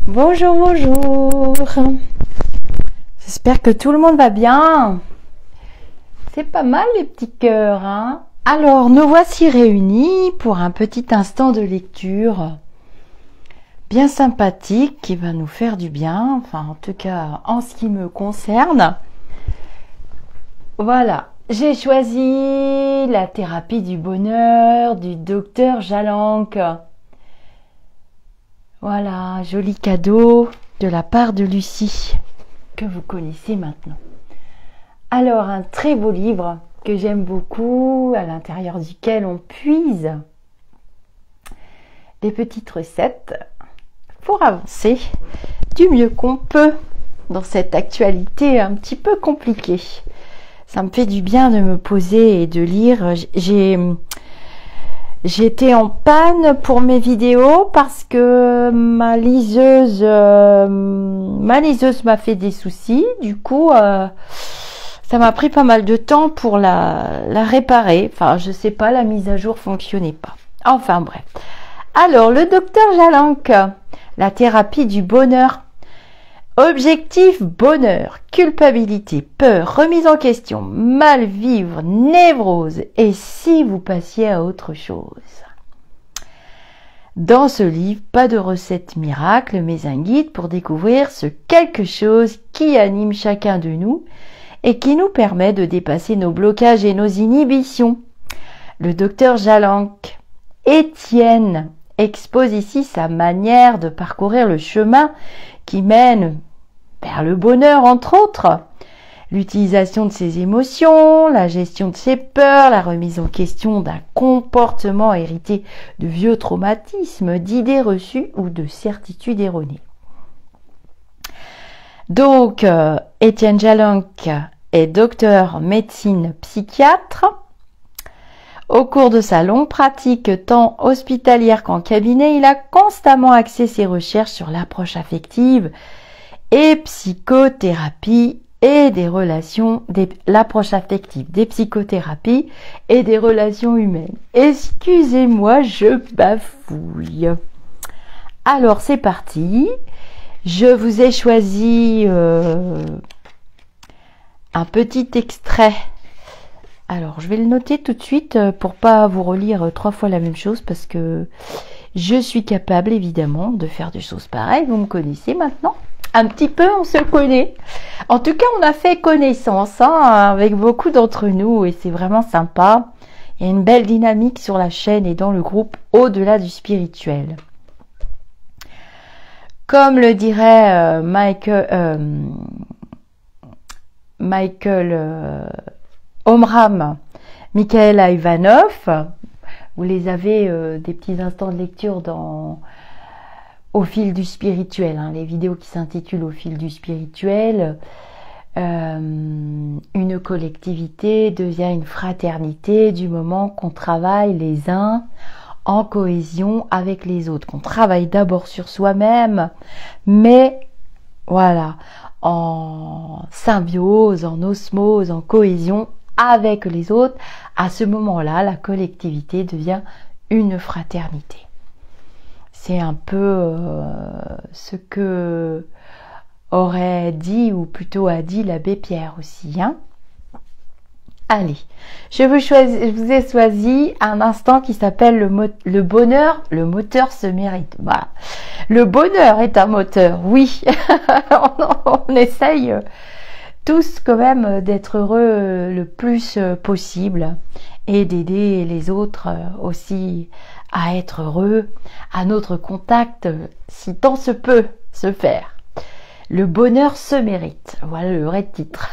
Bonjour, bonjour. J'espère que tout le monde va bien. C'est pas mal les petits cœurs, hein? Alors, nous voici réunis pour un petit instant de lecture bien sympathique qui va nous faire du bien, enfin en tout cas en ce qui me concerne. Voilà, j'ai choisi La thérapie du bonheur du docteur Jalanque. Voilà, joli cadeau de la part de Lucie, que vous connaissez maintenant. Alors, un très beau livre que j'aime beaucoup, à l'intérieur duquel on puise des petites recettes pour avancer du mieux qu'on peut dans cette actualité un petit peu compliquée. Ça me fait du bien de me poser et de lire. J'étais en panne pour mes vidéos parce que ma liseuse m'a fait des soucis. Du coup, ça m'a pris pas mal de temps pour la réparer. Enfin, je sais pas, la mise à jour fonctionnait pas. Enfin bref. Alors, le docteur Jalanque, la thérapie du bonheur. Objectif, bonheur, culpabilité, peur, remise en question, mal vivre, névrose, et si vous passiez à autre chose. Dans ce livre, pas de recette miracle, mais un guide pour découvrir ce quelque chose qui anime chacun de nous et qui nous permet de dépasser nos blocages et nos inhibitions. Le docteur Jalanque, Étienne, expose ici sa manière de parcourir le chemin qui mène vers le bonheur, entre autres. L'utilisation de ses émotions, la gestion de ses peurs, la remise en question d'un comportement hérité de vieux traumatismes, d'idées reçues ou de certitudes erronées. Donc, Étienne Jalanque est docteur en médecine psychiatre. Au cours de sa longue pratique, tant hospitalière qu'en cabinet, il a constamment axé ses recherches sur l'approche affective et psychothérapie et des relations, l'approche affective des psychothérapies et des relations humaines. Excusez-moi, je bafouille. Alors, c'est parti. Je vous ai choisi un petit extrait. Alors, je vais le noter tout de suite pour pas vous relire 3 fois la même chose parce que je suis capable, évidemment, de faire des choses pareilles. Vous me connaissez maintenant. Un petit peu, on se connaît. En tout cas, on a fait connaissance avec beaucoup d'entre nous et c'est vraiment sympa. Il y a une belle dynamique sur la chaîne et dans le groupe Au-delà du spirituel. Comme le dirait Omram, Michaela Ivanov, vous les avez des petits instants de lecture au fil du spirituel, les vidéos qui s'intitulent Au fil du spirituel. Une collectivité devient une fraternité du moment qu'on travaille les uns en cohésion avec les autres, qu'on travaille d'abord sur soi-même, mais voilà, en symbiose, en osmose, en cohésion avec les autres. À ce moment-là, la collectivité devient une fraternité. C'est un peu ce que aurait dit, ou plutôt a dit l'abbé Pierre aussi. Allez, je vous ai choisi un instant qui s'appelle le bonheur, le moteur se mérite. Voilà. Le bonheur est un moteur, oui. on essaye tous quand même d'être heureux le plus possible et d'aider les autres aussi à être heureux, à notre contact, si tant se peut se faire. Le bonheur se mérite. Voilà le vrai titre.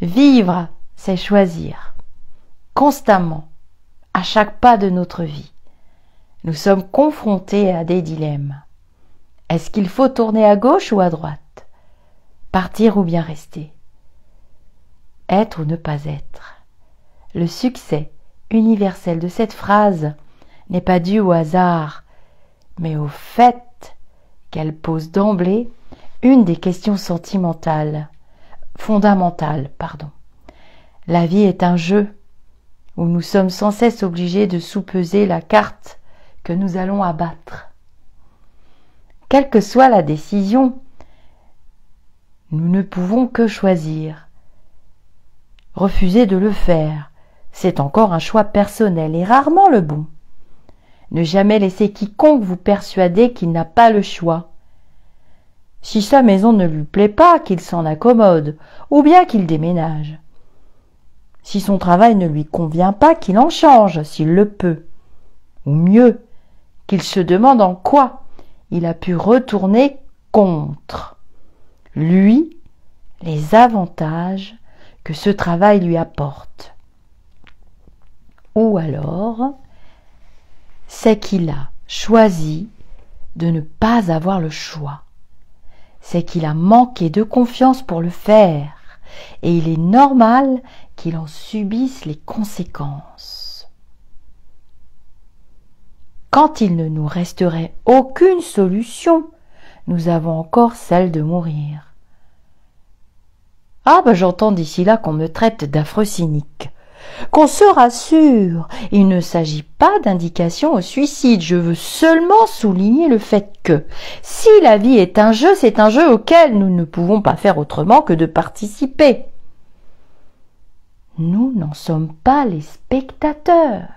Vivre, c'est choisir. Constamment, à chaque pas de notre vie, nous sommes confrontés à des dilemmes. Est-ce qu'il faut tourner à gauche ou à droite? Partir ou bien rester? Être ou ne pas être? Le succès universel de cette phrase n'est pas dû au hasard, mais au fait qu'elle pose d'emblée une des questions fondamentales. La vie est un jeu où nous sommes sans cesse obligés de sous-peser la carte que nous allons abattre. Quelle que soit la décision, nous ne pouvons que choisir. Refuser de le faire, c'est encore un choix personnel et rarement le bon. Ne jamais laisser quiconque vous persuader qu'il n'a pas le choix. Si sa maison ne lui plaît pas, qu'il s'en accommode, ou bien qu'il déménage. Si son travail ne lui convient pas, qu'il en change, s'il le peut. Ou mieux, qu'il se demande en quoi il a pu retourner contre, lui, les avantages que ce travail lui apporte. Ou alors, c'est qu'il a choisi de ne pas avoir le choix. C'est qu'il a manqué de confiance pour le faire, et il est normal qu'il en subisse les conséquences. Quand il ne nous resterait aucune solution, nous avons encore celle de mourir. Ah j'entends d'ici là qu'on me traite d'affreux cynique. Qu'on se rassure, il ne s'agit pas d'indication au suicide, je veux seulement souligner le fait que, si la vie est un jeu, c'est un jeu auquel nous ne pouvons pas faire autrement que de participer. Nous n'en sommes pas les spectateurs,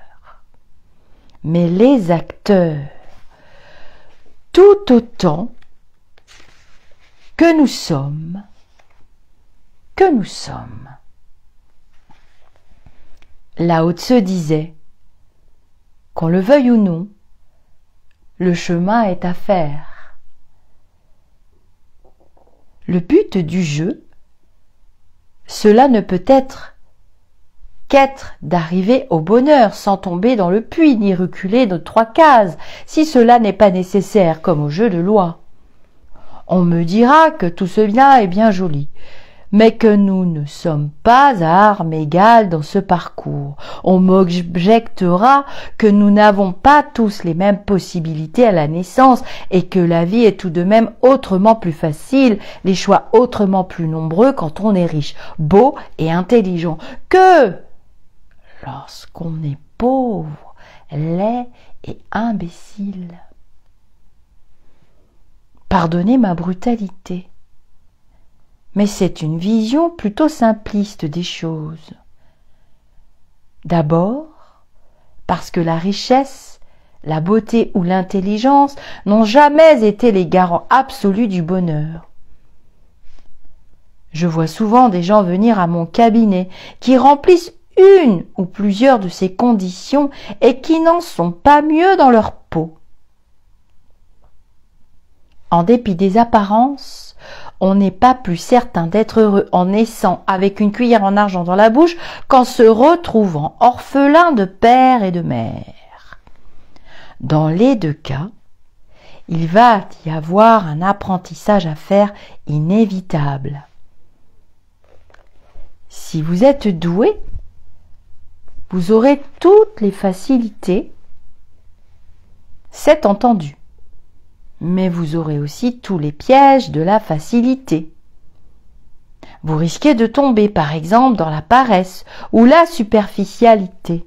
mais les acteurs, tout autant que nous sommes. Lao Tse disait, qu'on le veuille ou non, le chemin est à faire. Le but du jeu, cela ne peut être qu'être d'arriver au bonheur sans tomber dans le puits ni reculer de 3 cases, si cela n'est pas nécessaire comme au jeu de loi. On me dira que tout cela est bien joli, mais que nous ne sommes pas à armes égales dans ce parcours. On m'objectera que nous n'avons pas tous les mêmes possibilités à la naissance et que la vie est tout de même autrement plus facile, les choix autrement plus nombreux quand on est riche, beau et intelligent, que lorsqu'on est pauvre, laid et imbécile. Pardonnez ma brutalité. Mais c'est une vision plutôt simpliste des choses. D'abord, parce que la richesse, la beauté ou l'intelligence n'ont jamais été les garants absolus du bonheur. Je vois souvent des gens venir à mon cabinet qui remplissent une ou plusieurs de ces conditions et qui n'en sont pas mieux dans leur peau. En dépit des apparences, on n'est pas plus certain d'être heureux en naissant avec une cuillère en argent dans la bouche qu'en se retrouvant orphelin de père et de mère. Dans les 2 cas, il va y avoir un apprentissage à faire inévitable. Si vous êtes doué, vous aurez toutes les facilités, c'est entendu. Mais vous aurez aussi tous les pièges de la facilité. Vous risquez de tomber, par exemple, dans la paresse ou la superficialité.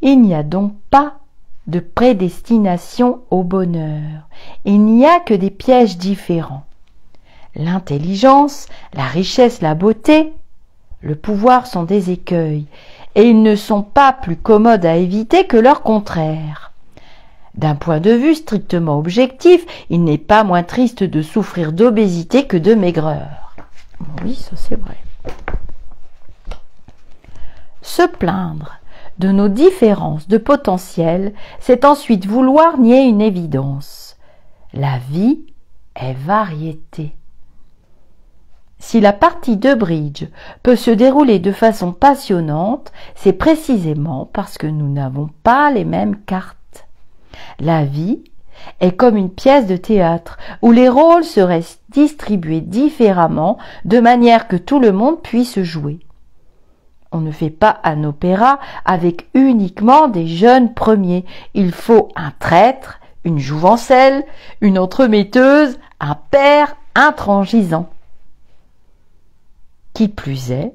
Il n'y a donc pas de prédestination au bonheur. Il n'y a que des pièges différents. L'intelligence, la richesse, la beauté, le pouvoir sont des écueils. Et ils ne sont pas plus commodes à éviter que leur contraire. D'un point de vue strictement objectif, il n'est pas moins triste de souffrir d'obésité que de maigreur. Oui, ça c'est vrai. Se plaindre de nos différences de potentiel, c'est ensuite vouloir nier une évidence. La vie est variété. Si la partie de bridge peut se dérouler de façon passionnante, c'est précisément parce que nous n'avons pas les mêmes cartes. La vie est comme une pièce de théâtre où les rôles seraient distribués différemment de manière que tout le monde puisse jouer. On ne fait pas un opéra avec uniquement des jeunes premiers. Il faut un traître, une jouvencelle, une entremetteuse, un père intransigeant. Qui plus est,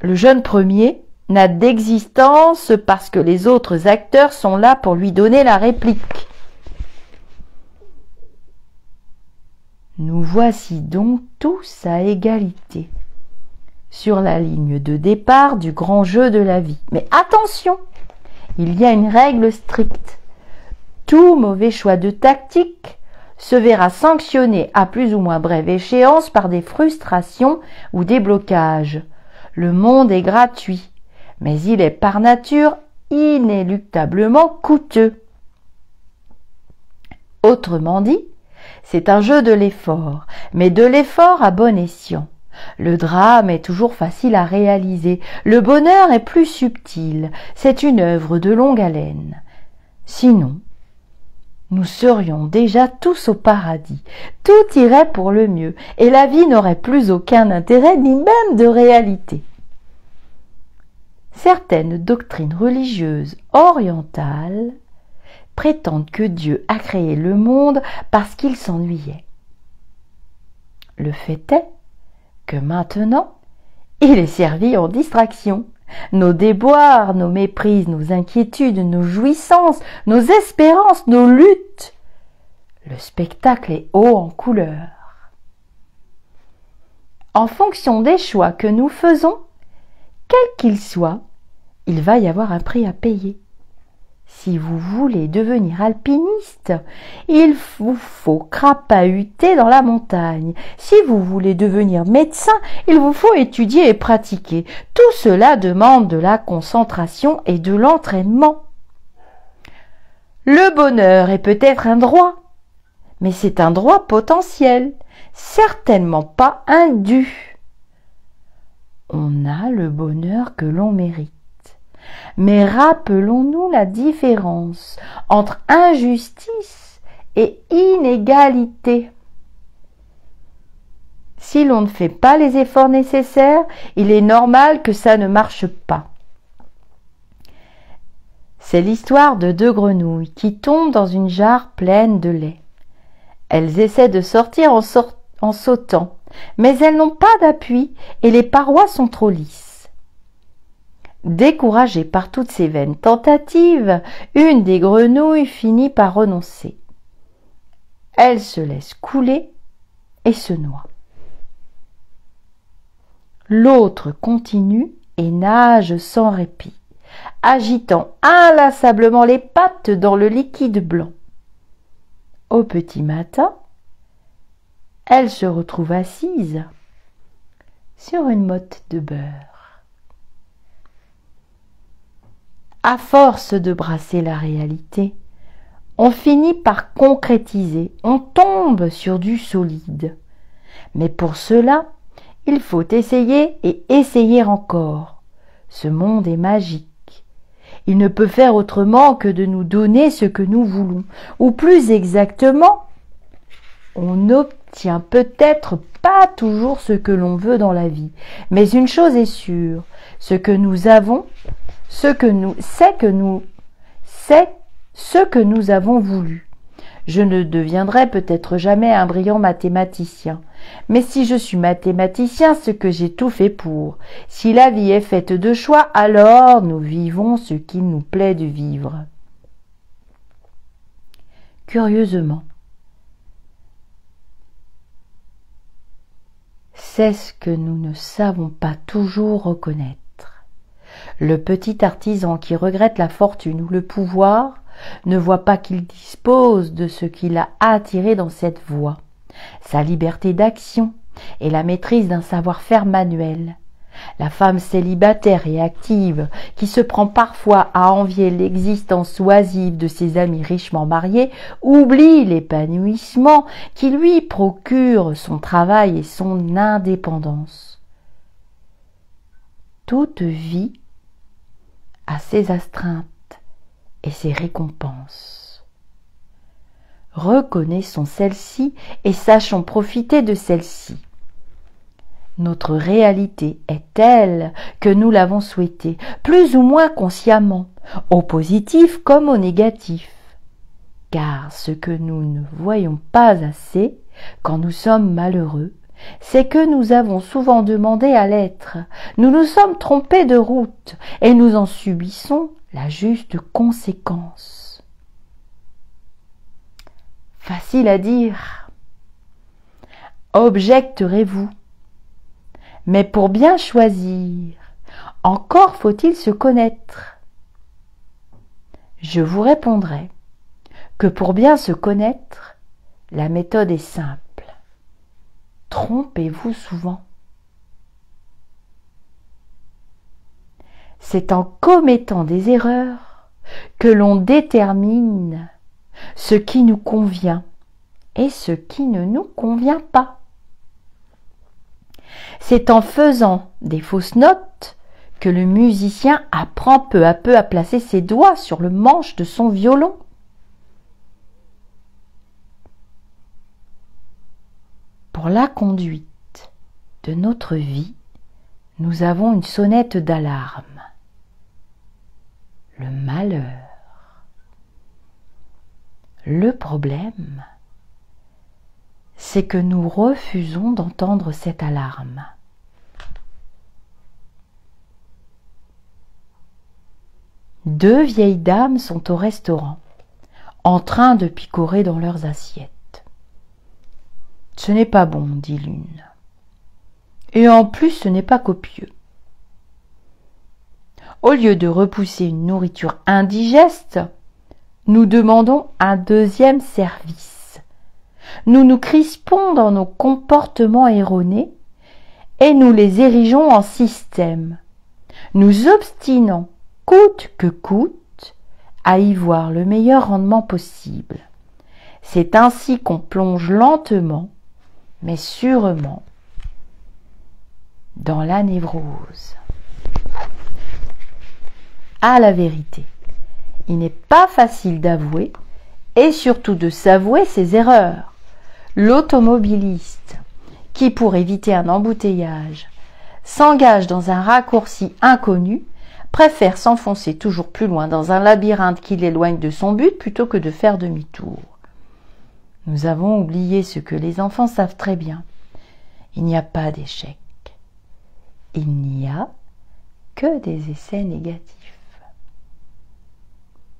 le jeune premier n'a d'existence parce que les autres acteurs sont là pour lui donner la réplique. Nous voici donc tous à égalité, sur la ligne de départ du grand jeu de la vie. Mais attention, il y a une règle stricte. Tout mauvais choix de tactique se verra sanctionné à plus ou moins brève échéance par des frustrations ou des blocages. Le monde est gratuit, mais il est par nature inéluctablement coûteux. Autrement dit, c'est un jeu de l'effort, mais de l'effort à bon escient. Le drame est toujours facile à réaliser, le bonheur est plus subtil, c'est une œuvre de longue haleine. Sinon, nous serions déjà tous au paradis, tout irait pour le mieux, et la vie n'aurait plus aucun intérêt ni même de réalité. Certaines doctrines religieuses orientales prétendent que Dieu a créé le monde parce qu'il s'ennuyait. Le fait est que maintenant, il est servi en distraction. Nos déboires, nos méprises, nos inquiétudes, nos jouissances, nos espérances, nos luttes. Le spectacle est haut en couleur. En fonction des choix que nous faisons, quels qu'ils soient, il va y avoir un prix à payer. Si vous voulez devenir alpiniste, il vous faut crapahuter dans la montagne. Si vous voulez devenir médecin, il vous faut étudier et pratiquer. Tout cela demande de la concentration et de l'entraînement. Le bonheur est peut-être un droit, mais c'est un droit potentiel, certainement pas un dû. On a le bonheur que l'on mérite. Mais rappelons-nous la différence entre injustice et inégalité. Si l'on ne fait pas les efforts nécessaires, il est normal que ça ne marche pas. C'est l'histoire de deux grenouilles qui tombent dans une jarre pleine de lait. Elles essaient de sortir en sautant, mais elles n'ont pas d'appui et les parois sont trop lisses. Découragée par toutes ces vaines tentatives, une des grenouilles finit par renoncer. Elle se laisse couler et se noie. L'autre continue et nage sans répit, agitant inlassablement les pattes dans le liquide blanc. Au petit matin, elle se retrouve assise sur une motte de beurre. À force de brasser la réalité, on finit par concrétiser, on tombe sur du solide. Mais pour cela, il faut essayer et essayer encore. Ce monde est magique. Il ne peut faire autrement que de nous donner ce que nous voulons. Ou plus exactement, on n'obtient peut-être pas toujours ce que l'on veut dans la vie. Mais une chose est sûre, ce que nous avons, c'est ce que nous avons voulu. Je ne deviendrai peut-être jamais un brillant mathématicien, mais si je suis mathématicien, c'est que j'ai tout fait pour. Si la vie est faite de choix, alors nous vivons ce qu'il nous plaît de vivre. Curieusement, c'est ce que nous ne savons pas toujours reconnaître. Le petit artisan qui regrette la fortune ou le pouvoir ne voit pas qu'il dispose de ce qui l'a attiré dans cette voie, sa liberté d'action et la maîtrise d'un savoir-faire manuel. La femme célibataire et active, qui se prend parfois à envier l'existence oisive de ses amis richement mariés, oublie l'épanouissement qui lui procure son travail et son indépendance. Toute vie a ses astreintes et ses récompenses. Reconnaissons celles-ci et sachons profiter de celles-ci. Notre réalité est telle que nous l'avons souhaitée, plus ou moins consciemment, au positif comme au négatif. Car ce que nous ne voyons pas assez, quand nous sommes malheureux, c'est que nous avons souvent demandé à l'être, nous nous sommes trompés de route et nous en subissons la juste conséquence. Facile à dire, objecterez-vous. Mais pour bien choisir, encore faut-il se connaître. Je vous répondrai que pour bien se connaître, la méthode est simple. Trompez-vous souvent. C'est en commettant des erreurs que l'on détermine ce qui nous convient et ce qui ne nous convient pas. C'est en faisant des fausses notes que le musicien apprend peu à peu à placer ses doigts sur le manche de son violon. Pour la conduite de notre vie, nous avons une sonnette d'alarme. Le malheur. Le problème, c'est que nous refusons d'entendre cette alarme. Deux vieilles dames sont au restaurant, en train de picorer dans leurs assiettes. « Ce n'est pas bon, dit l'une. Et en plus, ce n'est pas copieux. Au lieu de repousser une nourriture indigeste, nous demandons un deuxième service. Nous nous crispons dans nos comportements erronés et nous les érigeons en système, nous obstinant coûte que coûte à y voir le meilleur rendement possible. C'est ainsi qu'on plonge lentement, mais sûrement, dans la névrose. À la vérité, il n'est pas facile d'avouer et surtout de s'avouer ses erreurs. L'automobiliste qui, pour éviter un embouteillage, s'engage dans un raccourci inconnu, préfère s'enfoncer toujours plus loin dans un labyrinthe qui l'éloigne de son but plutôt que de faire demi-tour. Nous avons oublié ce que les enfants savent très bien. Il n'y a pas d'échec. Il n'y a que des essais négatifs.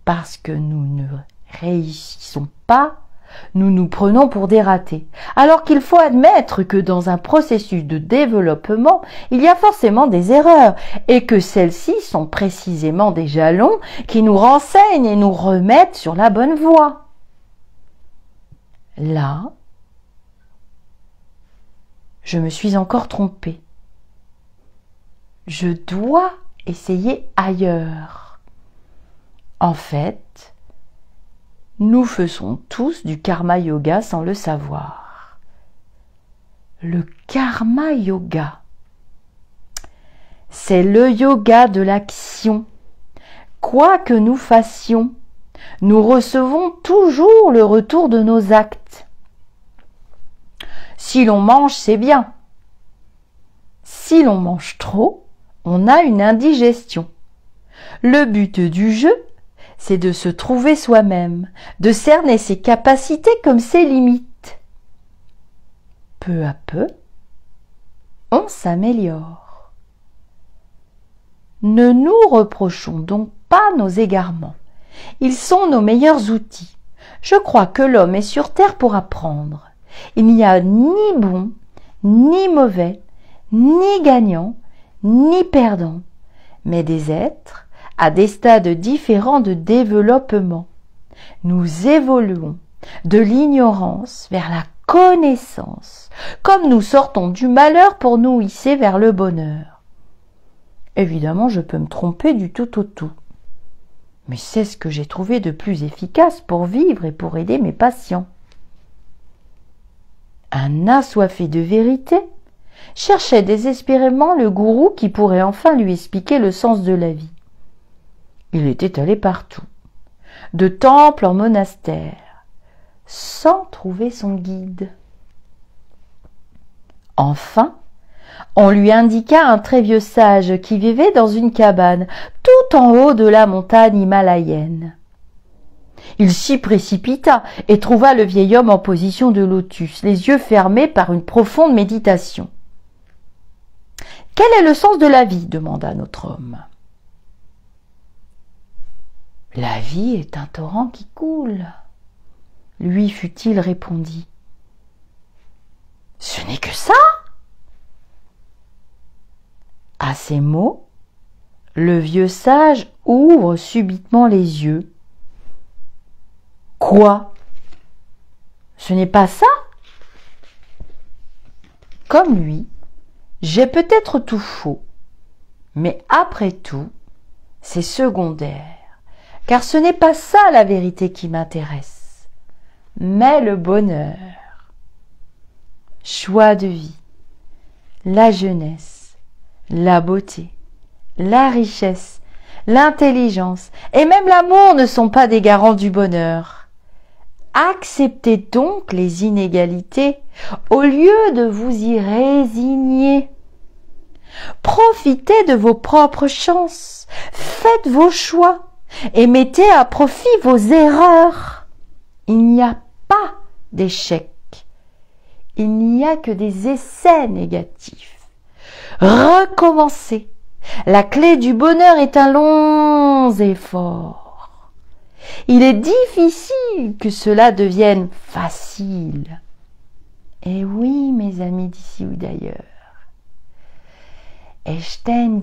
Parce que nous ne réussissons pas, nous nous prenons pour des ratés. Alors qu'il faut admettre que dans un processus de développement, il y a forcément des erreurs et que celles-ci sont précisément des jalons qui nous renseignent et nous remettent sur la bonne voie. Là, je me suis encore trompée. Je dois essayer ailleurs. En fait, nous faisons tous du karma yoga sans le savoir. Le karma yoga, c'est le yoga de l'action. Quoi que nous fassions, nous recevons toujours le retour de nos actes. Si l'on mange, c'est bien. Si l'on mange trop, on a une indigestion. Le but du jeu, c'est de se trouver soi-même, de cerner ses capacités comme ses limites. Peu à peu, on s'améliore. Ne nous reprochons donc pas nos égarements. Ils sont nos meilleurs outils. Je crois que l'homme est sur terre pour apprendre. Il n'y a ni bon, ni mauvais, ni gagnant, ni perdant, mais des êtres à des stades différents de développement. Nous évoluons de l'ignorance vers la connaissance, comme nous sortons du malheur pour nous hisser vers le bonheur. Évidemment, je peux me tromper du tout au tout. Mais c'est ce que j'ai trouvé de plus efficace pour vivre et pour aider mes patients. Un assoiffé de vérité cherchait désespérément le gourou qui pourrait enfin lui expliquer le sens de la vie. Il était allé partout, de temple en monastère, sans trouver son guide. Enfin, on lui indiqua un très vieux sage qui vivait dans une cabane tout en haut de la montagne himalayenne. Il s'y précipita et trouva le vieil homme en position de lotus, les yeux fermés par une profonde méditation. « Quel est le sens de la vie ?» demanda notre homme. « La vie est un torrent qui coule, » lui fut-il répondit. « Ce n'est que ça ?» À ces mots, le vieux sage ouvre subitement les yeux. « Quoi? Ce n'est pas ça? » Comme lui, j'ai peut-être tout faux, mais après tout, c'est secondaire, car ce n'est pas ça la vérité qui m'intéresse, mais le bonheur. Choix de vie, la jeunesse, la beauté, la richesse, l'intelligence et même l'amour ne sont pas des garants du bonheur. Acceptez donc les inégalités au lieu de vous y résigner. Profitez de vos propres chances, faites vos choix et mettez à profit vos erreurs. Il n'y a pas d'échec, il n'y a que des essais négatifs. Recommencez. La clé du bonheur est un long effort. Il est difficile que cela devienne facile. Et oui, mes amis d'ici ou d'ailleurs. Einstein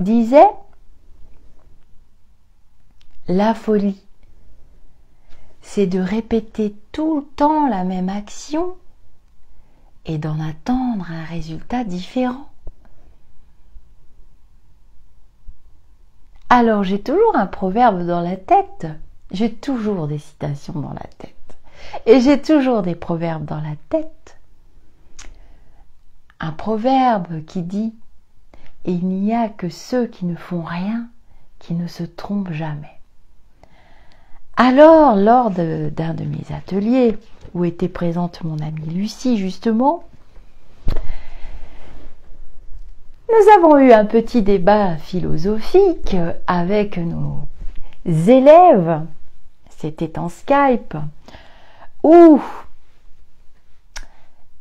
disait « La folie, c'est de répéter tout le temps la même action et d'en attendre un résultat différent. » Alors j'ai toujours un proverbe dans la tête, j'ai toujours des citations dans la tête et j'ai toujours des proverbes dans la tête. Un proverbe qui dit « Il n'y a que ceux qui ne font rien qui ne se trompent jamais ». Alors, lors d'un de mes ateliers, où était présente mon amie Lucie justement, nous avons eu un petit débat philosophique avec nos élèves, c'était en Skype, où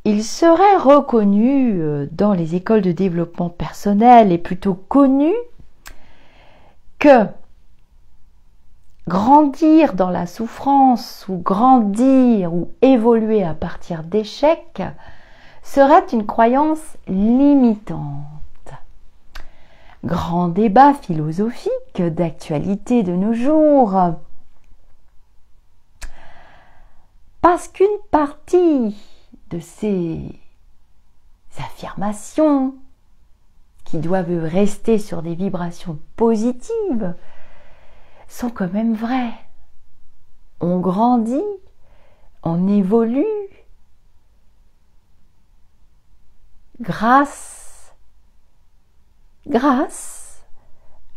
il serait reconnu dans les écoles de développement personnel et plutôt connu que grandir dans la souffrance ou grandir ou évoluer à partir d'échecs serait une croyance limitante. Grand débat philosophique d'actualité de nos jours. Parce qu'une partie de ces affirmations qui doivent rester sur des vibrations positives sont quand même vraies. On grandit, on évolue grâce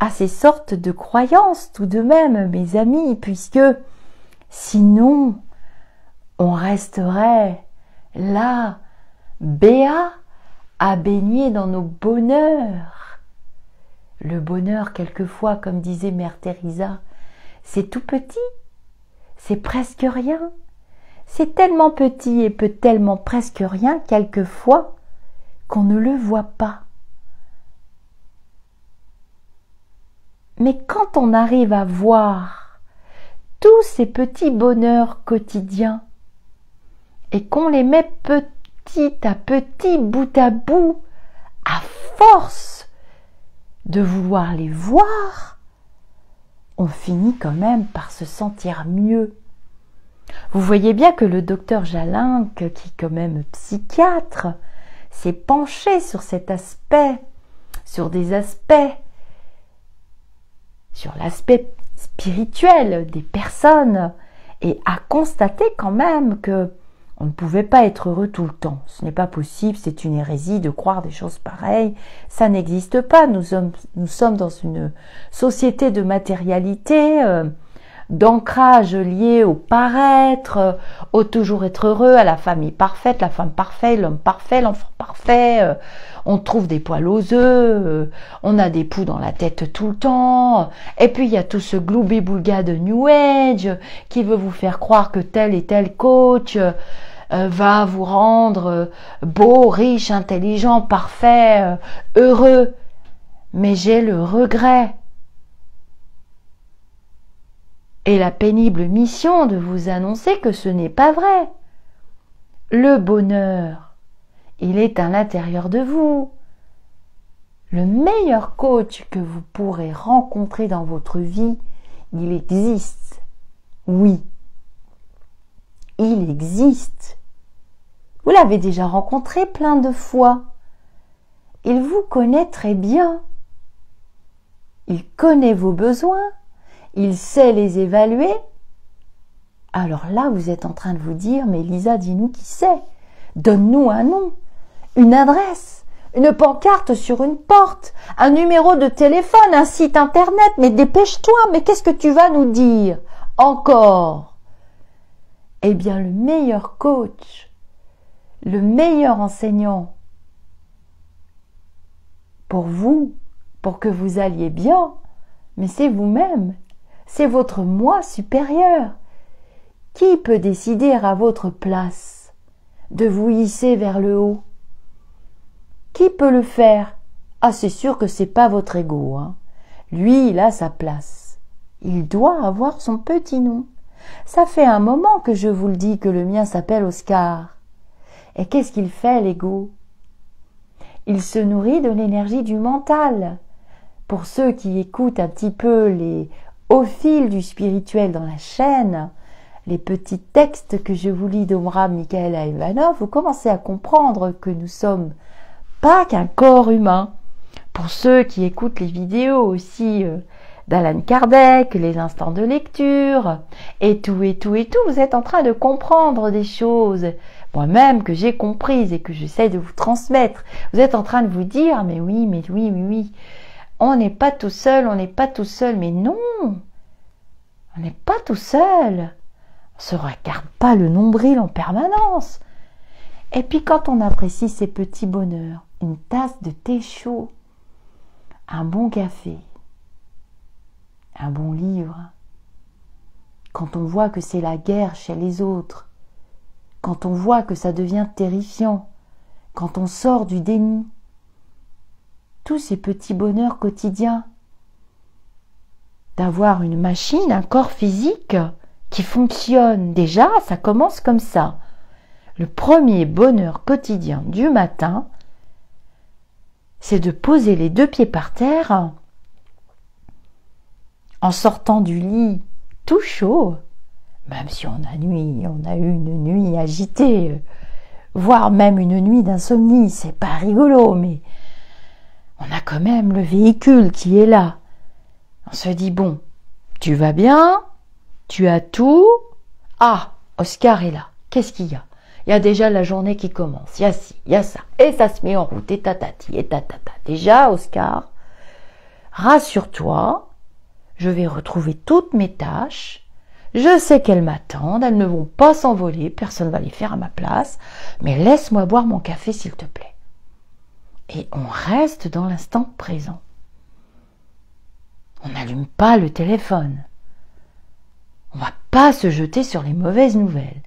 à ces sortes de croyances tout de même, mes amis, puisque sinon on resterait là, béat, à baigner dans nos bonheurs. Le bonheur, quelquefois, comme disait Mère Teresa, c'est tout petit, c'est presque rien. C'est tellement petit et peut tellement presque rien, quelquefois, qu'on ne le voit pas. Mais quand on arrive à voir tous ces petits bonheurs quotidiens et qu'on les met petit à petit, bout à bout, à force de vouloir les voir, on finit quand même par se sentir mieux. Vous voyez bien que le docteur Jalinck, qui est quand même psychiatre, s'est penché sur cet aspect, sur l'aspect spirituel des personnes et a constaté quand même que on ne pouvait pas être heureux tout le temps. Ce n'est pas possible, c'est une hérésie de croire des choses pareilles. Ça n'existe pas. Nous sommes dans une société de matérialité. d'ancrage lié au paraître, au toujours être heureux, à la famille parfaite, la femme parfaite, l'homme parfait, l'enfant parfait. On trouve des poils aux œufs, on a des poux dans la tête tout le temps. Et puis il y a tout ce gloubi-boulga de New Age qui veut vous faire croire que tel et tel coach va vous rendre beau, riche, intelligent, parfait, heureux. Mais j'ai le regret et la pénible mission de vous annoncer que ce n'est pas vrai. Le bonheur, il est à l'intérieur de vous. Le meilleur coach que vous pourrez rencontrer dans votre vie, il existe. Oui, il existe. Vous l'avez déjà rencontré plein de fois. Il vous connaît très bien. Il connaît vos besoins. Il sait les évaluer. Alors là, vous êtes en train de vous dire, mais Lisa, dis-nous qui c'est. Donne-nous un nom, une adresse, une pancarte sur une porte, un numéro de téléphone, un site internet. Mais dépêche-toi, mais qu'est-ce que tu vas nous dire encore? Eh bien, le meilleur coach, le meilleur enseignant pour vous, pour que vous alliez bien, mais c'est vous-même, c'est votre moi supérieur. Qui peut décider à votre place de vous hisser vers le haut? Qui peut le faire? Ah, c'est sûr que c'est pas votre ego, hein. Lui, il a sa place. Il doit avoir son petit nom. Ça fait un moment que je vous le dis que le mien s'appelle Oscar. Et qu'est-ce qu'il fait, l'ego? Il se nourrit de l'énergie du mental. Pour ceux qui écoutent un petit peu les hauts fils du spirituel dans la chaîne, les petits textes que je vous lis d'Omraam Michaela Ivanov, vous commencez à comprendre que nous sommes pas qu'un corps humain. Pour ceux qui écoutent les vidéos aussi d'Alan Kardec, les instants de lecture, et tout, vous êtes en train de comprendre des choses, moi-même que j'ai comprises et que j'essaie de vous transmettre. Vous êtes en train de vous dire, mais oui, on n'est pas tout seul, mais non, on n'est pas tout seul. On se regarde pas le nombril en permanence. Et puis quand on apprécie ces petits bonheurs, une tasse de thé chaud, un bon café, un bon livre, quand on voit que c'est la guerre chez les autres, quand on voit que ça devient terrifiant, quand on sort du déni, tous ces petits bonheurs quotidiens, d'avoir une machine, un corps physique qui fonctionne. Déjà, ça commence comme ça. Le premier bonheur quotidien du matin, c'est de poser les deux pieds par terre en sortant du lit tout chaud, même si on a eu une nuit agitée, voire même une nuit d'insomnie, c'est pas rigolo, mais on a quand même le véhicule qui est là. On se dit, bon, tu vas bien, tu as tout. Ah, Oscar est là. Qu'est-ce qu'il y a? Il y a déjà la journée qui commence. Il y a ci, il y a ça. Et ça se met en route. Et tatati, et tatata. Déjà, Oscar, rassure-toi, je vais retrouver toutes mes tâches. Je sais qu'elles m'attendent. Elles ne vont pas s'envoler. Personne ne va les faire à ma place. Mais laisse-moi boire mon café, s'il te plaît. Et on reste dans l'instant présent. On n'allume pas le téléphone. On ne va pas se jeter sur les mauvaises nouvelles.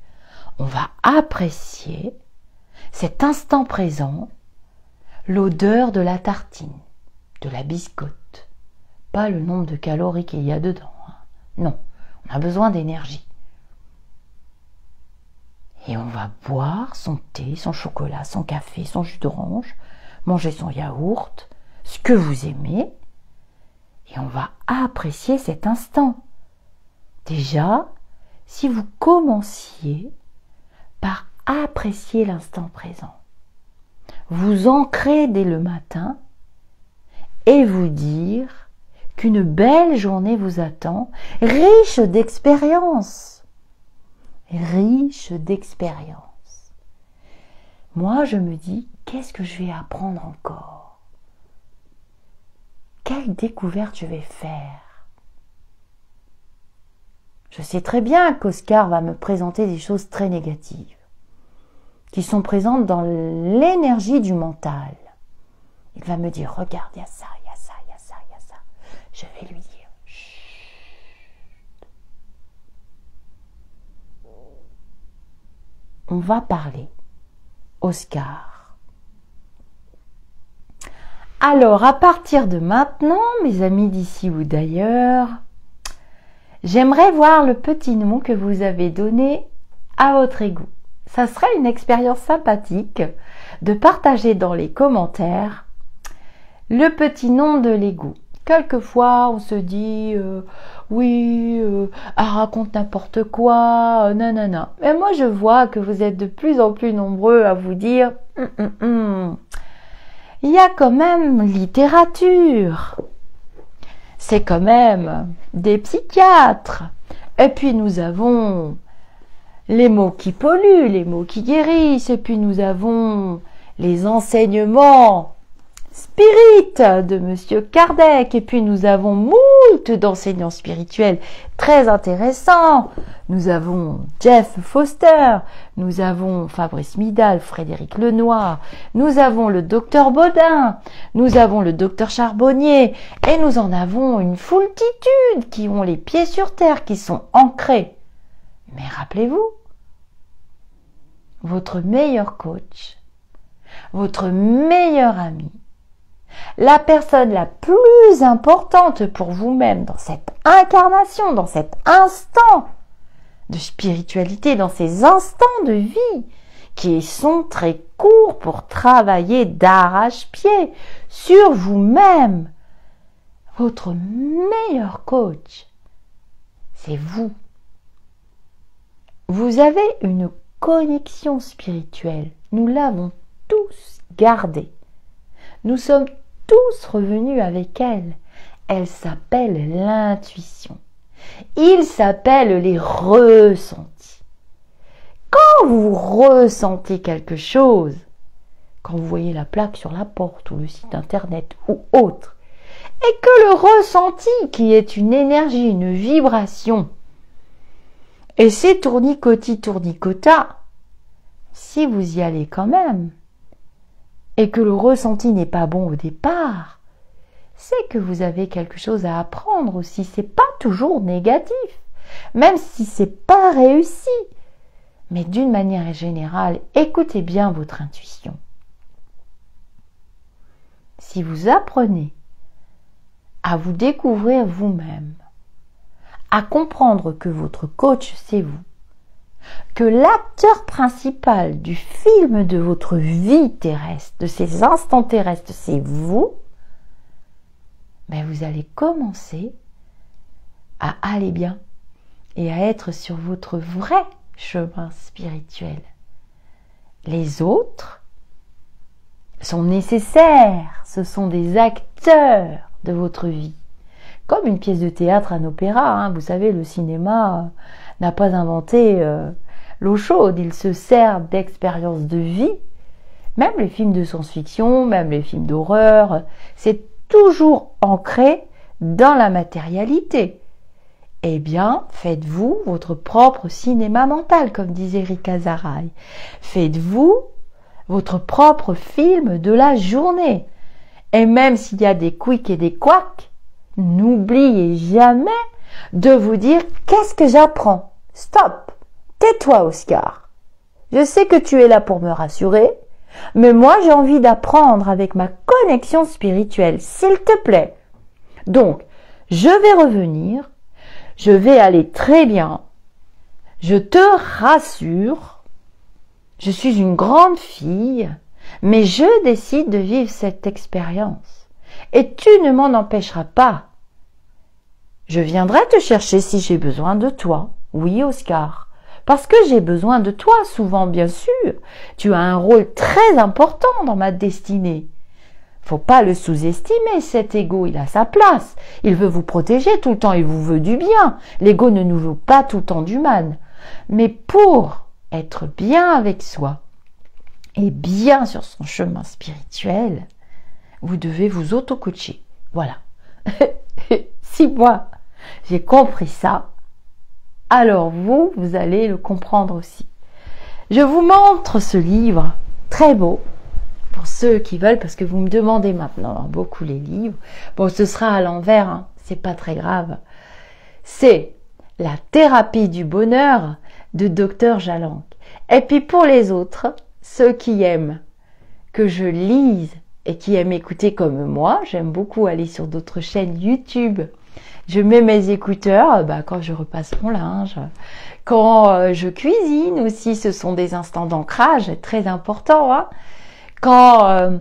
On va apprécier cet instant présent, l'odeur de la tartine, de la biscotte, pas le nombre de calories qu'il y a dedans. Non, on a besoin d'énergie. Et on va boire son thé, son chocolat, son café, son jus d'orange, manger son yaourt, ce que vous aimez, et on va apprécier cet instant. Déjà, si vous commenciez par apprécier l'instant présent, vous ancrer dès le matin et vous dire qu'une belle journée vous attend, riche d'expériences. Riche d'expériences. Moi, je me dis, qu'est-ce que je vais apprendre encore? Quelle découverte je vais faire? Je sais très bien qu'Oscar va me présenter des choses très négatives, qui sont présentes dans l'énergie du mental. Il va me dire, regarde, il y a ça, il y a ça, il y a ça, il y a ça. Je vais lui dire, chut. On va parler. Oscar. Alors, à partir de maintenant, mes amis d'ici ou d'ailleurs, j'aimerais voir le petit nom que vous avez donné à votre ego. Ça serait une expérience sympathique de partager dans les commentaires le petit nom de l'ego. Quelquefois, on se dit oui, elle raconte n'importe quoi, non, non, non. Mais moi, je vois que vous êtes de plus en plus nombreux à vous dire il y a quand même littérature. C'est quand même des psychiatres. Et puis nous avons les mots qui polluent, les mots qui guérissent. Et puis nous avons les enseignements spirites de Monsieur Kardec. Et puis nous avons moult d'enseignants spirituels très intéressants. Nous avons Jeff Foster, nous avons Fabrice Midal, Frédéric Lenoir, nous avons le docteur Baudin, nous avons le docteur Charbonnier, et nous en avons une foultitude qui ont les pieds sur terre, qui sont ancrés. Mais rappelez-vous, votre meilleur coach, votre meilleur ami, la personne la plus importante pour vous-même dans cette incarnation, dans cet instant de spiritualité, dans ces instants de vie qui sont très courts pour travailler d'arrache-pied sur vous-même. Votre meilleur coach, c'est vous. Vous avez une connexion spirituelle. Nous l'avons tous gardée. Nous sommes tous revenus avec elle. Elle s'appelle l'intuition. Il s'appelle les ressentis. Quand vous ressentez quelque chose, quand vous voyez la plaque sur la porte ou le site internet ou autre, et que le ressenti, qui est une énergie, une vibration, et c'est tournicoti tournicota, si vous y allez quand même, et que le ressenti n'est pas bon au départ, c'est que vous avez quelque chose à apprendre aussi. C'est pas toujours négatif, même si c'est pas réussi. Mais d'une manière générale, écoutez bien votre intuition. Si vous apprenez à vous découvrir vous-même, à comprendre que votre coach, c'est vous, que l'acteur principal du film de votre vie terrestre, de ces instants terrestres, c'est vous, ben vous allez commencer à aller bien et à être sur votre vrai chemin spirituel. Les autres sont nécessaires, ce sont des acteurs de votre vie. Comme une pièce de théâtre, un opéra, hein. Vous savez, le cinéma n'a pas inventé l'eau chaude, il se sert d'expériences de vie. Même les films de science-fiction, même les films d'horreur, c'est toujours ancré dans la matérialité. Eh bien, faites-vous votre propre cinéma mental, comme disait Rika Zaraï. Faites-vous votre propre film de la journée. Et même s'il y a des couics et des couacs, n'oubliez jamais de vous dire « Qu'est-ce que j'apprends ?» Stop. Tais-toi, Oscar. Je sais que tu es là pour me rassurer, mais moi j'ai envie d'apprendre avec ma connexion spirituelle, s'il te plaît. Donc, je vais revenir, je vais aller très bien, je te rassure, je suis une grande fille, mais je décide de vivre cette expérience. Et tu ne m'en empêcheras pas. Je viendrai te chercher si j'ai besoin de toi. Oui, Oscar. Parce que j'ai besoin de toi, souvent, bien sûr. Tu as un rôle très important dans ma destinée. Faut pas le sous-estimer, cet ego, il a sa place. Il veut vous protéger tout le temps, il vous veut du bien. L'ego ne nous veut pas tout le temps du mal. Mais pour être bien avec soi et bien sur son chemin spirituel, vous devez vous auto-coacher. Voilà. Si moi, j'ai compris ça, alors vous allez le comprendre aussi. Je vous montre ce livre, très beau, pour ceux qui veulent, parce que vous me demandez maintenant beaucoup les livres. Bon, ce sera à l'envers, hein, c'est pas très grave. C'est La thérapie du bonheur de Dr Jalanque. Et puis pour les autres, ceux qui aiment que je lise et qui aiment écouter comme moi, j'aime beaucoup aller sur d'autres chaînes YouTube. Je mets mes écouteurs quand je repasse mon linge, quand je cuisine aussi, ce sont des instants d'ancrage très importants. Hein. Quand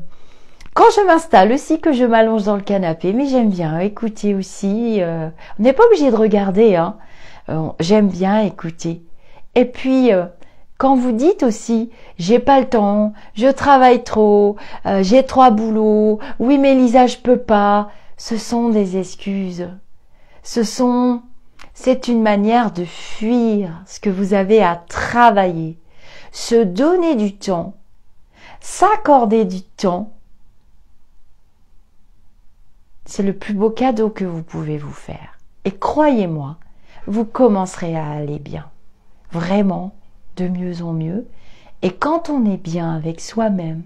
je m'installe aussi, que je m'allonge dans le canapé, mais j'aime bien écouter aussi. On n'est pas obligé de regarder, hein. J'aime bien écouter. Et puis, quand vous dites aussi, j'ai pas le temps, je travaille trop, j'ai 3 boulots, oui mais Lisa je peux pas, ce sont des excuses. C'est une manière de fuir ce que vous avez à travailler, se donner du temps, s'accorder du temps. C'est le plus beau cadeau que vous pouvez vous faire. Et croyez-moi, vous commencerez à aller bien. Vraiment, de mieux en mieux. Et quand on est bien avec soi-même,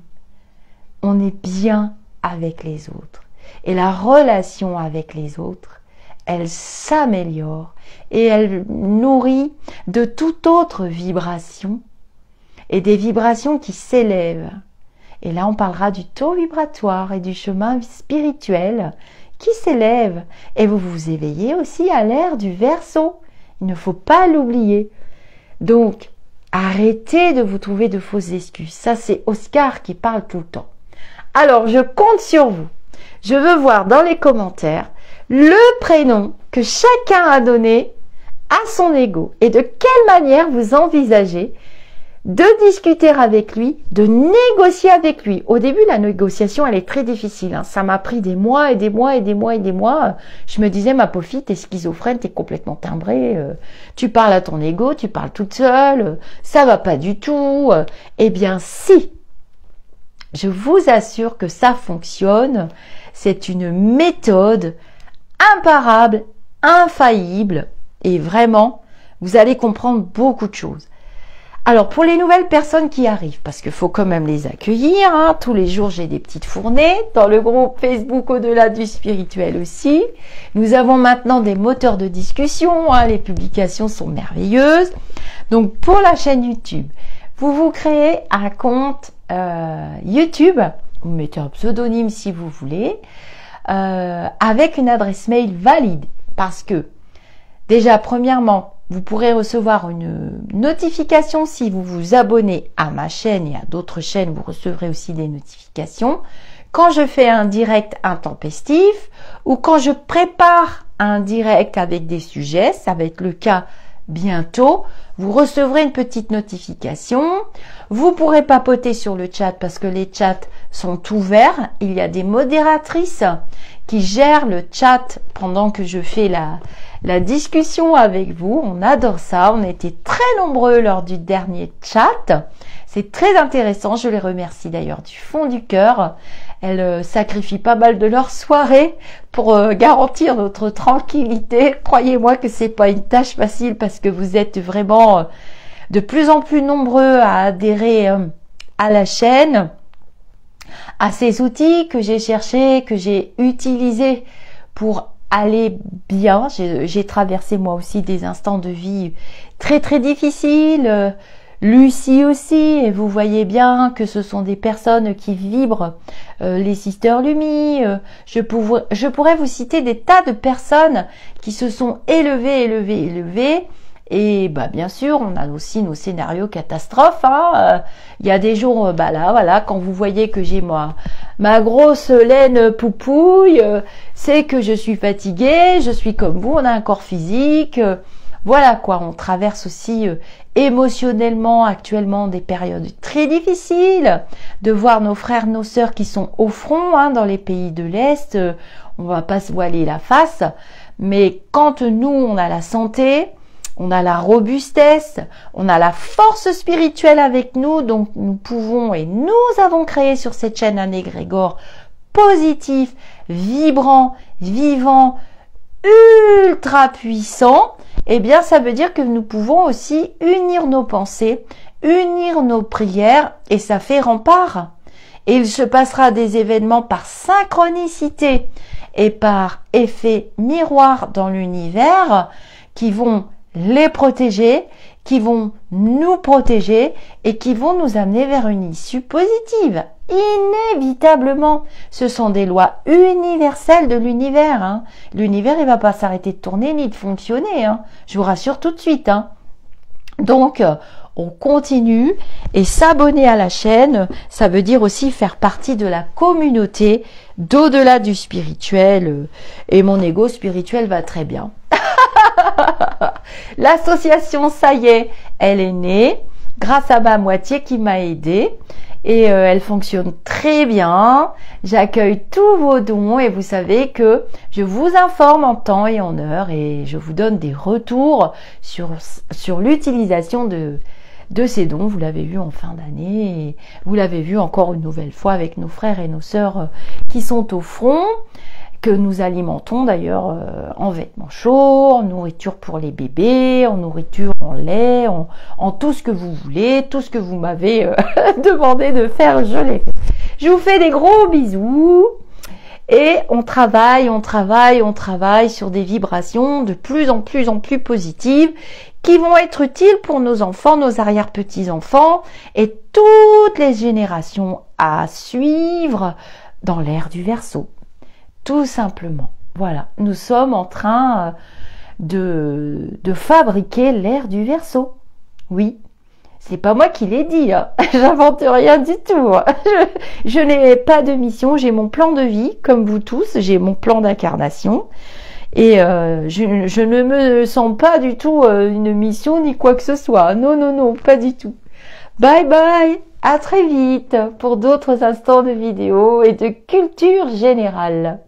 on est bien avec les autres. Et la relation avec les autres, elle s'améliore et elle nourrit de toute autre vibration et des vibrations qui s'élèvent. Et là, on parlera du taux vibratoire et du chemin spirituel qui s'élève. Et vous vous éveillez aussi à l'ère du Verseau. Il ne faut pas l'oublier. Donc, arrêtez de vous trouver de fausses excuses. Ça, c'est Oscar qui parle tout le temps. Alors, je compte sur vous. Je veux voir dans les commentaires le prénom que chacun a donné à son ego et de quelle manière vous envisagez de discuter avec lui, de négocier avec lui. Au début, la négociation, elle est très difficile. Hein. Ça m'a pris des mois et des mois et des mois et des mois. Je me disais, ma pauvre fille, t'es schizophrène, t'es complètement timbrée. Tu parles à ton ego, tu parles toute seule. Ça va pas du tout. Eh bien, si. Je vous assure que ça fonctionne. C'est une méthode imparable, infaillible. Et vraiment, vous allez comprendre beaucoup de choses. Alors, pour les nouvelles personnes qui arrivent, parce qu'il faut quand même les accueillir, hein, tous les jours j'ai des petites fournées, dans le groupe Facebook Au-delà du spirituel aussi. Nous avons maintenant des moteurs de discussion, hein, les publications sont merveilleuses. Donc, pour la chaîne YouTube, vous vous créez un compte YouTube, vous mettez un pseudonyme si vous voulez, avec une adresse mail valide, parce que, déjà, premièrement, vous pourrez recevoir une notification si vous vous abonnez à ma chaîne et à d'autres chaînes, vous recevrez aussi des notifications. Quand je fais un direct intempestif ou quand je prépare un direct avec des sujets, ça va être le cas bientôt, vous recevrez une petite notification. Vous pourrez papoter sur le chat parce que les chats sont ouverts. Il y a des modératrices qui gèrent le chat pendant que je fais la discussion avec vous. On adore ça. On était très nombreux lors du dernier chat. C'est très intéressant. Je les remercie d'ailleurs du fond du cœur. Elles sacrifient pas mal de leur soirée pour garantir notre tranquillité. Croyez-moi que c'est pas une tâche facile parce que vous êtes vraiment de plus en plus nombreux à adhérer à la chaîne, à ces outils que j'ai cherchés, que j'ai utilisés pour aller bien. J'ai traversé moi aussi des instants de vie très très difficiles. Lucie aussi, et vous voyez bien que ce sont des personnes qui vibrent, les Sister Lumi, je pourrais vous citer des tas de personnes qui se sont élevées, et bien sûr, on a aussi nos scénarios catastrophes, hein. Il y a des jours, là, voilà, quand vous voyez que j'ai ma grosse laine poupouille, c'est que je suis fatiguée, je suis comme vous, on a un corps physique, voilà quoi, on traverse aussi émotionnellement actuellement des périodes très difficiles, de voir nos frères, nos sœurs qui sont au front, hein, dans les pays de l'Est, on va pas se voiler la face, mais quand nous on a la santé, on a la robustesse, on a la force spirituelle avec nous, donc nous pouvons et nous avons créé sur cette chaîne un égrégore positif, vibrant, vivant, ultra puissant. eh bien ça veut dire que nous pouvons aussi unir nos pensées, unir nos prières et ça fait rempart. Et il se passera des événements par synchronicité et par effet miroir dans l'univers qui vont les protéger, qui vont nous protéger et qui vont nous amener vers une issue positive. Inévitablement, ce sont des lois universelles de l'univers. Hein. L'univers, il va pas s'arrêter de tourner ni de fonctionner. Hein. Je vous rassure tout de suite. Hein. Donc, on continue et s'abonner à la chaîne, ça veut dire aussi faire partie de la communauté d'au-delà du spirituel. Et mon ego spirituel va très bien. L'association, ça y est, elle est née grâce à ma moitié qui m'a aidée et elle fonctionne très bien. J'accueille tous vos dons et vous savez que je vous informe en temps et en heure et je vous donne des retours sur l'utilisation de ces dons. Vous l'avez vu en fin d'année et vous l'avez vu encore une nouvelle fois avec nos frères et nos sœurs qui sont au front, que nous alimentons d'ailleurs en vêtements chauds, en nourriture pour les bébés, en nourriture, en lait, en tout ce que vous voulez, tout ce que vous m'avez demandé de faire, je l'ai fait. Je vous fais des gros bisous et on travaille sur des vibrations de plus en plus positives qui vont être utiles pour nos enfants, nos arrière-petits-enfants et toutes les générations à suivre dans l'ère du Verseau. Tout simplement. Voilà, nous sommes en train de fabriquer l'ère du Verseau. Oui, c'est pas moi qui l'ai dit, hein. J'invente rien du tout. Hein. Je n'ai pas de mission, j'ai mon plan de vie, comme vous tous, j'ai mon plan d'incarnation. Et je ne me sens pas du tout une mission ni quoi que ce soit. Non, pas du tout. Bye bye, à très vite pour d'autres instants de vidéo et de culture générale.